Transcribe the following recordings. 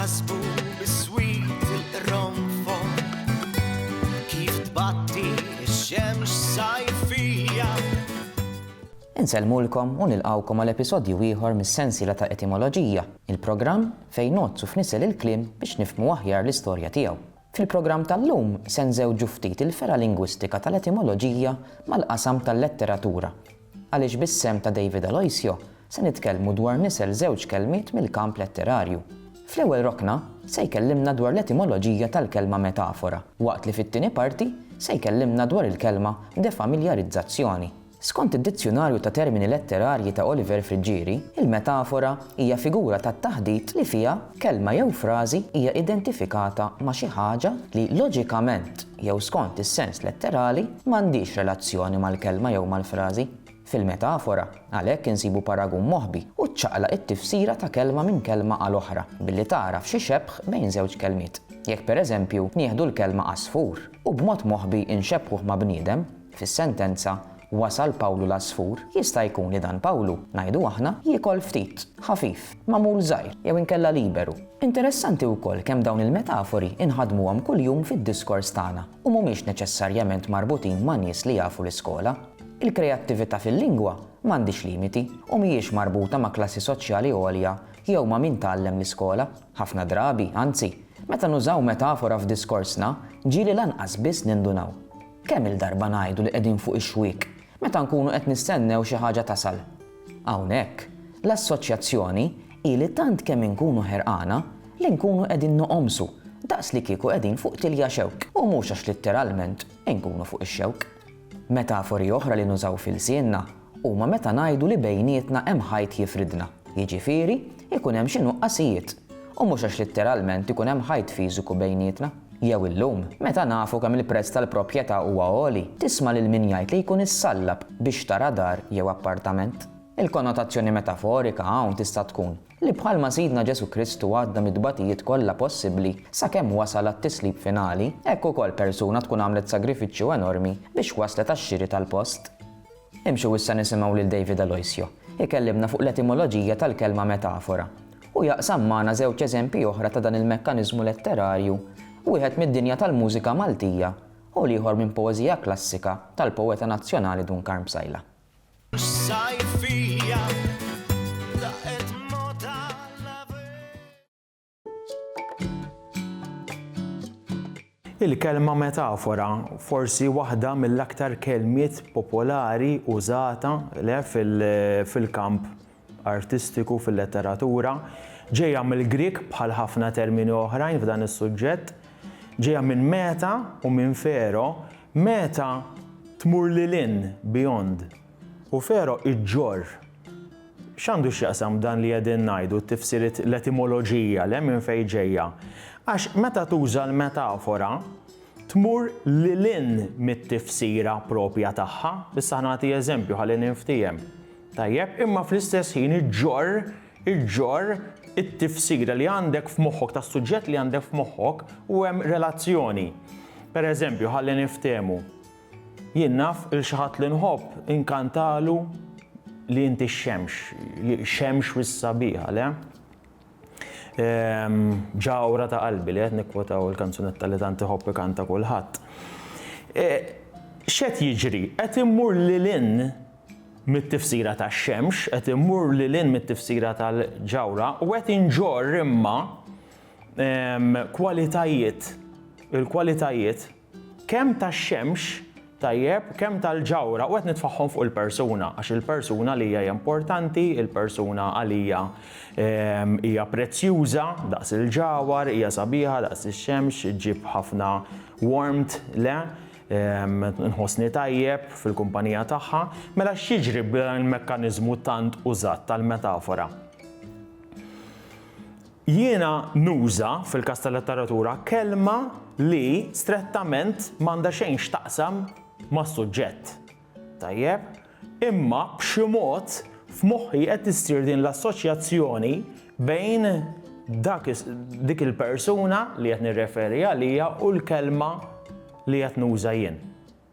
ħasbu bis-swit il-ronfon kif tbatti x-xemx sajfija. Insellmulkom u nilqawkom għal episodju ieħor mis-sensiela ta' etimoloġija, il-programm fejn nozzu f'nisel il-kliem biex nifhmu aħjar l-istorja tiegħu. Fil-programm tal-lum se nżewġu ftit il-fera lingwistika tal-etimoloġija mal-qasam tal-letteratura. Għaliex bis-sem ta' David Aloisio se nitkellmu dwar nisel żewġ kelmiet mill-kamp letterarju. Fl-ewwel rokna se jkellimna dwar l-etimoloġija tal-kelma metafora, waqt li fit-tieni parti se jkellimna dwar il-kelma defamiljarizzazzjoni. Skont id-dizzjonarju ta' termini letterarji ta' Oliver Frigieri, il-metafora hija figura ta' taħdid li fiha kelma jew frażi hija identifikata ma' xi ħaġa li loġikament jew skont is-sens letterali m'għandix relazzjoni mal-kelma jew mal-frażi. Fil-metafora, għalhekk insibu paragun moħbi u ċċaqlaq it-tifsira ta' kelma minn kelma għal oħra billi taraf xi xebħ bejn żewġ kelmiet. Jekk pereżempju nieħdu l-kelma asfur u b'mod moħbi inxebbħuh ma' bniedem, fis-sentenza wasal Pawlu l-asfur, jista' jkun li dan Pawlu, ngħidu aħna, jiekol ftit, ħafif, magħmul żgħir jew inkella liberu. Interessanti wkoll kemm dawn il-metafori inħadmuhom kuljum fid-diskors tagħna u mhumiex neċessarjament marbutin ma' nies li jafu l-iskola. Il-kreattività fil-lingwa m'għandix limiti u mhijiex marbuta ma' klassi soċjali għolja jew ma' min tgħallem l-iskola. Ħafna drabi, anzi, meta nużaw metafora f'diskorsna, ġieli lanqas biss nindunaw. Kemm il-darba ngħidu li qegħdin fuq ix-xwieq meta nkunu qed nistennew xi ħaġa tasal. Hawnhekk, l-assoċjazzjoni hi li tant kemm inkunu ħerqana li nkunu qegħdin noqomsu daqs li kieku qegħdin fuq tilja xewk u mhux għax litteralment inkunu fuq ix-xewk. Metafori oħra li nużaw fil-sienna huma meta ngħidu li bejnietna hemm ħajt jifridna, jiġifieri ikun hemm xi nuqqasijiet u mhux għax litteralment ikun hemm ħajt fiżiku bejnietna. Jew illum, meta nafu kemm il-prezz tal-proprjetà huwa għoli, tisma' lil min jgħid li jkun issallab biex tara dar jew appartament. Il-konnotazzjoni metaforika hawn tista' tkun li bħalma Sidna Ġesu Kristu għadda mid-dbatijiet kollha possibbli sakemm wasal għat-tislib finali, hekk ukoll persuna tkun għamlet sagrifiċċju enormi biex waslet għax-xiri tal-post. Imxu issa nisimgħu lil David Aloisio, ikellimna fuq l-etimoloġija tal-kelma metafora u jaqsam magħna żewġ eżempji oħra ta' dan il-mekkaniżmu letterarju, wieħed mid-dinja tal-mużika Maltija u ieħor minn poeżija klassika tal-poeta nazzjonali Duncan Msajla. Il-kelma metafora forsi waħda mill-aktar kelmiet popolari użata fil-kamp artistiku fil-letteratura, ġejja mill-Grik bħal ħafna termini oħrajn f'dan is-suġġett, ġejja minn meta u minn fero, meta tmur lilin, beyond, u fero iġġor. X'għandu x'jaqsam dan li qegħdin ngħidu t-tifsiret l-etimoloġija li minn fejn ġejja? Għax meta tuża l-metafora tmur lilin mit-tifsira propja tagħha, issa nagħti eżempju ħalli ninftiehem. Tajjeb, imma fl-istess ħin iġġor it-tifsira li għandek f'moħħok tas-suġġett li għandek f'moħħok u hemm relazzjoni. Pereżempju, ħalli niftehmu. Jien naf il xi ħadd li nħobb inkantalu li inti x-xemx wis-sabiħa, le? Ġawra ta' qalbi li qed nikwotaw il-kanzunetta li tant iħobb ikanta kulħadd. X'qed jiġri? Qed immur lilin mit-tifsira tax-xemx, qed immur lilin mit-tifsira tal-ġawra u qed inġorr imma kwalitajiet. Il-kwalitajiet kemm tax-xemx tajjeb, kemm tal-ġawra u qed nitfaħħom fuq il-persuna għax il-persuna li hija importanti, il-persuna għalija hija prezzjuża daqs il-ġawar, hija sabiħa daqs ix-xemx, ġib ħafna warmth le. Nħossni tajjeb fil-kumpanija tagħha, mela x'jiġri bil-mekkaniżmu tant użat tal-metafora. Jiena nuża fil-każ tal-letteratura kelma li strettament m'għandha xejn x'taqsam mas-suġġett. Tajjeb, imma b'xi mod f'moħħi qed issir din l-assoċjazzjoni bejn dik il-persuna li qed nirreferi għalija u l-kelma li qed nuża jien.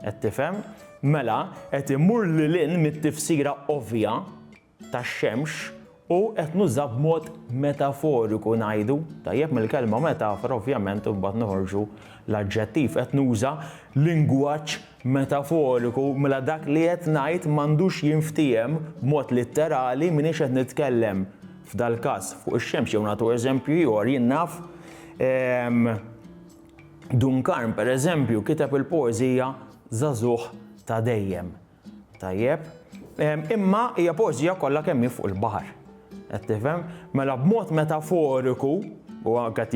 Qed tifhem? Mela qed imur lilin mit-tifsira ovvja tax-xemx u qed nuża b'mod metaforiku ngħidu. Tajjeb mill-kelma metafora ovvjament imbagħad noħorġu l-aġġettiv qed nuża lingwaġġ metaforiku mela dak li qed ngħid m'għandux jinftiem b'mod litterali m'iniex qed nitkellem f'dal każ fuq ix-xemx jew nagħtu eżempju ieħor jien naf Duncan pereżempju kiteb il-poeżija Żagħżugħ ta' dejjem. Tajjeb? Imma hija poeżija kollha kemm hi fuq il-baħar. Qed tifhem? Mela b'mod metaforiku u qed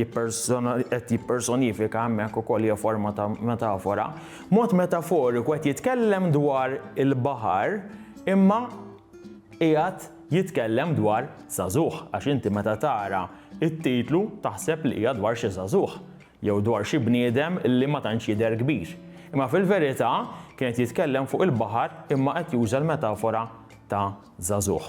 jippersonifika hemmhekk ukoll hija forma ta' metafora. Mod metaforiku qed jitkellem dwar il-baħar imma qiegħed jitkellem dwar żagħżugħ għax inti meta tara it-titlu taħseb li hija dwar xi żagħżugħ jew dwar xi bniedem li ma tantx jidher kbir. Imma fil-verità kienet jitkellem fuq il-baħar imma qed juża l-metafora ta' żagħżugħ.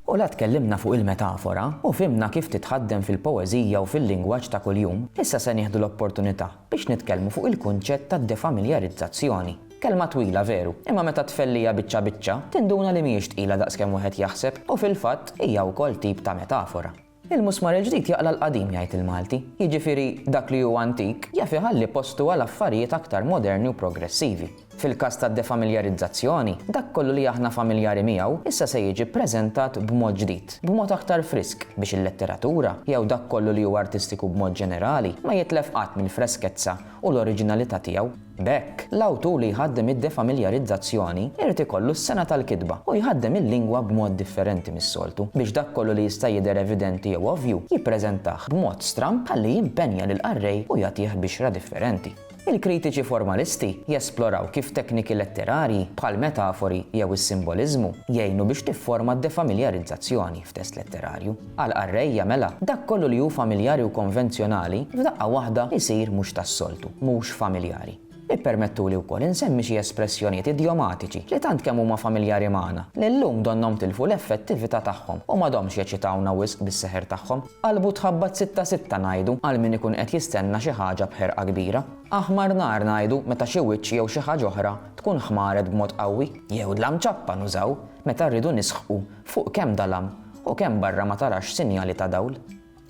U la tkellimna fuq il-metafora u fimna kif titħaddem fil-poeżija u fil-lingwaġġ ta' kuljum, issa se nieħdu l-opportunità biex nitkellmu fuq il-kunċett ta' defamiljarizzazzjoni. Kelma twila veru, imma meta tfellija biċċa biċċa tinduna li mhijiex tqila daqskemm wieħed jaħseb u fil-fatt hija wkoll tip ta' metafora. Il-musmar il-ġdid jaqla l-qadim jgħid il-Malti, jiġifieri dak li huwa antik jaf iħalli postu għal affarijiet aktar moderni u progressivi. Fil-każ tad-defamiljarizzazzjoni, dak kollu li aħna familjari miegħu issa se jiġi ppreżentat b'mod ġdid, b'mod aktar frisk biex il-letteratura jew dak kollu li huwa artistiku b'mod ġenerali ma jitlef qatt mill-freskezza u l-oriġinalità tiegħu. B'hekk, l-awtur li jħaddem id-defamiljarizzazzjoni irid ikollu s-sena tal-kitba u jħaddem il-lingwa b'mod differenti mis-soltu biex dak kollu li jista' jidher evidenti jew ovvju jippreżentah b'mod stramp ħalli jimpenja lil qarrej u jagħtih bixra differenti. Il-kritiċi formalisti jesploraw kif tekniki letterarji bħal metafori jew is-simboliżmu jgħinu biex tifforma d-defamiljarizzazzjoni f'test letterarju. Għal qarrejja mela dak kollu li hu familjari u konvenzjonali f'daqqa waħda jsir mhux tas-soltu, mhux familjari. Ippermettuli wkoll insemmi xi espressjonijiet idiomatiċi li tant kemm huma familjari magħna li llum donhom tilfu l-effettività tagħhom u m'għadhomx jeċitawna wisq bis-seħer tagħhom. Qalbu tħabbat 6-6 ngħidu għal min ikun qed jistenna xi ħaġa b'ħerqa kbira. Aħmar nar ngħidu meta xi wiċċ jew xi ħaġa oħra tkun ħmaret b'mod qawwi jew dlam ċappa nużaw meta rridu nisħqu fuq kemm dalam u kemm barra ma tarax sinjali ta' dawl.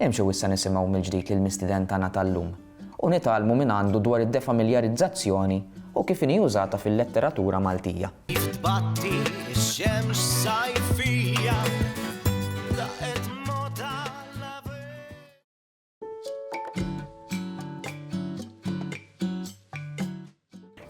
Imxu issa nisimgħu mill-ġdid lill-mistiden tagħna tal-lum u nitalmu minn għandu dwar id-defamiljarizzazzjoni u kif inhi użata fil-letteratura Maltija. Kif tbatti x-xemx sajfija daqet mota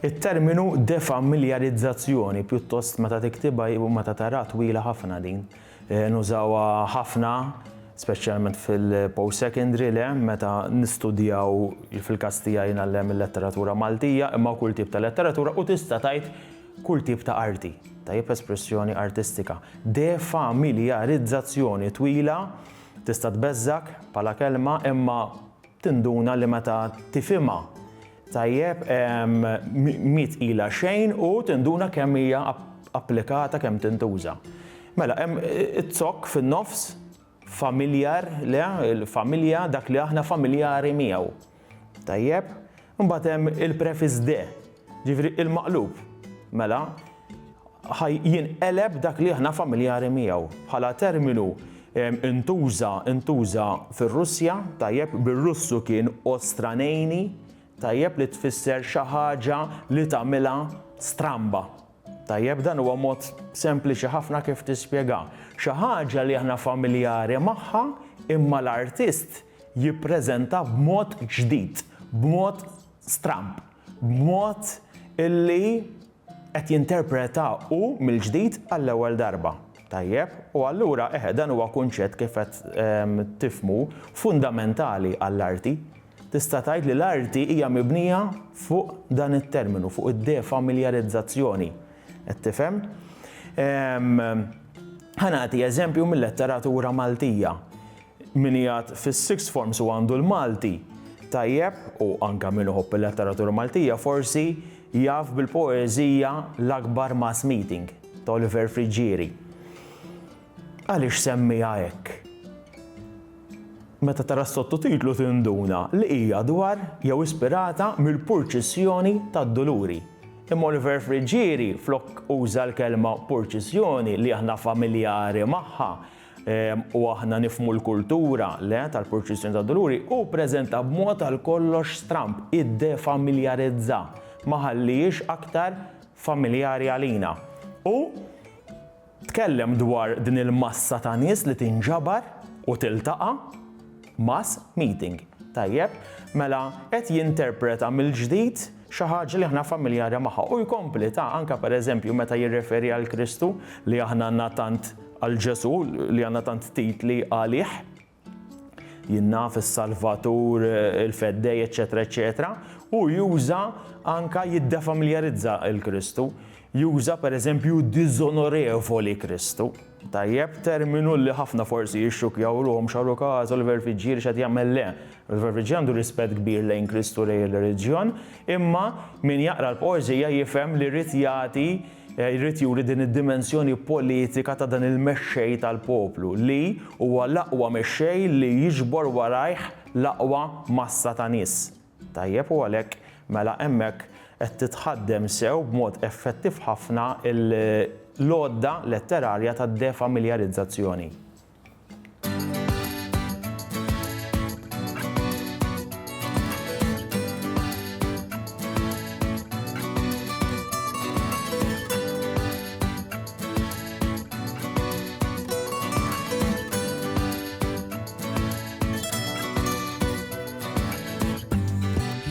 Il-terminu defamiljarizzazzjoni pjuttost meta tiktibha u meta tara twila ħafna din. Nużawha ħafna speċjalment fil-post-secondary meta nistudjaw fil-każ tiegħi nagħlem il-letteratura Maltija imma kull tip ta' letteratura u tista' tgħid kull tip ta' arti, tajjeb espressjoni artistika. Defamiljarizzazzjoni twila tista' tbeżżak bħala kelma imma tinduna li meta tifhimha tajjeb miet ilha xejn u tinduna kemm hija applikata kemm tintuża. Mela hemm it-zokk fin-nofs familjar, il-familja dak li aħna familjari miegħu. Tajjeb, imbagħad hemm il-prefiss de, ġifri il-maqlub. Mela, jinqeleb dak li aħna familjari miegħu. Bħala terminu intuża fir-Russja, tajjeb bir-Russu kien ostranejni, tajjeb li tfisser xi ħaġa li tagħmilha stramba. Tajjeb dan huwa mod sempliċi ħafna kif tispjega. Xi ħaġa li aħna familjari magħha imma l-artist jippreżenta b'mod ġdid, b'mod stramp, b'mod illi qed jinterpreta u mill-ġdid għall-ewwel darba. Tajjeb, u allura dan huwa kunċett kif qed tifhmu fundamentali għall-arti. Tista' tgħid li l-arti hija mibnija fuq dan it-terminu, fuq id-defamiljarizzazzjoni. Qed tifhem? Ħanati eżempju mill-letteratura Maltija. Min jgħid fis-sixth forms u għandu l-Malti. Tajjeb, u anke min iħobb il-letteratura Maltija forsi jaf bil-poeżija L-akbar mass meeting ta' Oliver Frigieri. Għaliex semmiha hekk? Meta tara s-sottotitlu tinduna li hija dwar jew ispirata mill-purċissjoni tad-doluri. Imma Oliver Frigieri flok uża l-kelma purċissjoni li aħna familjari magħha u aħna nifmu l-kultura tal-purċissjoni tad-doluri u preżenta b'mod għal kollox stramp, iddefamiljarizza ma ħallix aktar familjari għalina. U tkellem dwar din il-massa ta' nies li tinġabar u tiltaqa' mass meeting. Tajjeb, mela qed jinterpreta mill-ġdid xi ħaġa li aħna familjari magħha u jkompli ta' anke pereżempju meta jirreferi għal Kristu li aħna għandna tant għal Ġesu li għandna tant titli għalih jinnaf is-Salvatur, il-Feddej, eċetera, u juża anke jiddefamiljarizza l-Kristu. Juża pereżempju diżonorevoli Kristu. Tajjeb, terminu li ħafna forsi jixxukjawluhom xarru każ Oliver Frigieri x'qed jagħmel le. Oliver Frigieri għandu rispett kbir lejn Kristu lejn ir-reliġjon, imma min jaqra l-poeżija jifhem li rrid jagħti jrid juri din id-dimensjoni politika ta' dan il-mexxej tal-poplu li huwa l-aqwa mexxej li jiġbor warajh l-aqwa massa ta' nies. Tajjeb u għalhekk mela hemmhekk qed titħaddem sew b'mod effettiv ħafna l-għodda letterarja tad-defamiljarizzazzjoni.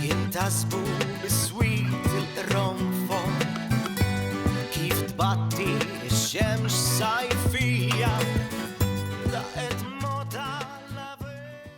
Jintasbu bis-swit il-ronfon kif tbatti ix-xemx sajf